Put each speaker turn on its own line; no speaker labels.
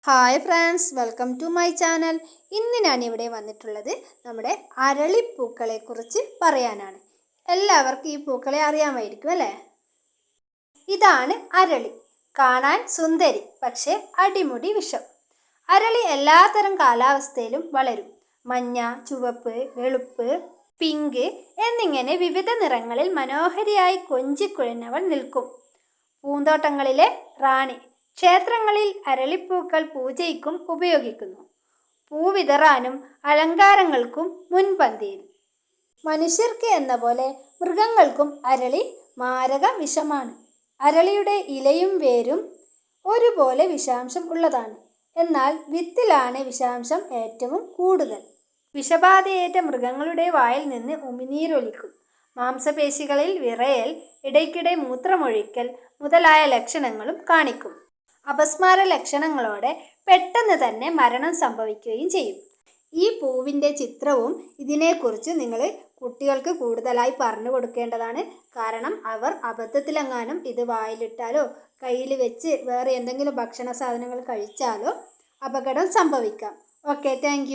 Hi friends, welcome to my channel. ഇന്ന് ഞാനിവിടെ വന്നിട്ടുള്ളത് നമ്മുടെ അരളിപ്പൂക്കളെക്കുറിച്ച് പറയാനാണ്. എല്ലാവർക്കും ഈ പൂക്കളെ അറിയാമായിരിക്കും അല്ലേ? ഇതാണ് അരളി. കാണാൻ സുന്ദരി, പക്ഷേ അടിമുടി വിഷം. അരളി എല്ലാത്തരം കാലാവസ്ഥയിലും വളരും. മഞ്ഞ, ചുവപ്പ്, വെളുപ്പ്, പിങ്ക് എന്നിങ്ങനെ വിവിധ നിറങ്ങളിൽ മനോഹരിയായി കൊഞ്ചിക്കുഴഞ്ഞവൾ നിൽക്കും. പൂന്തോട്ടങ്ങളിലെ റാണി. ക്ഷേത്രങ്ങളിൽ അരളിപ്പൂക്കൾ പൂജയ്ക്കും ഉപയോഗിക്കുന്നു. പൂവിതറാനും അലങ്കാരങ്ങൾക്കും മുൻപന്തിയിൽ. മനുഷ്യർക്ക് എന്ന പോലെ മൃഗങ്ങൾക്കും അരളി മാരക വിഷമാണ്. അരളിയുടെ ഇലയും വേരും ഒരുപോലെ വിഷാംശം ഉള്ളതാണ്. എന്നാൽ വിത്തിലാണ് വിഷാംശം ഏറ്റവും കൂടുതൽ. വിഷബാധയേറ്റ മൃഗങ്ങളുടെ വായിൽ നിന്ന് ഉമിനീരൊലിക്കും. മാംസപേശികളിൽ വിറയൽ, ഇടയ്ക്കിടെ മൂത്രമൊഴിക്കൽ മുതലായ ലക്ഷണങ്ങളും കാണിക്കും. അപസ്മാര ലക്ഷണങ്ങളോടെ പെട്ടെന്ന് തന്നെ മരണം സംഭവിക്കുകയും ചെയ്യും. ഈ പൂവിൻ്റെ ചിത്രവും ഇതിനെക്കുറിച്ച് നിങ്ങൾ കുട്ടികൾക്ക് കൂടുതലായി പറഞ്ഞു കൊടുക്കേണ്ടതാണ്. കാരണം അവർ അബദ്ധത്തിലെങ്ങാനും ഇത് വായിലിട്ടാലോ കയ്യിൽ വെച്ച് വേറെ എന്തെങ്കിലും ഭക്ഷണ സാധനങ്ങൾ കഴിച്ചാലോ അപകടം സംഭവിക്കാം. Okay, thank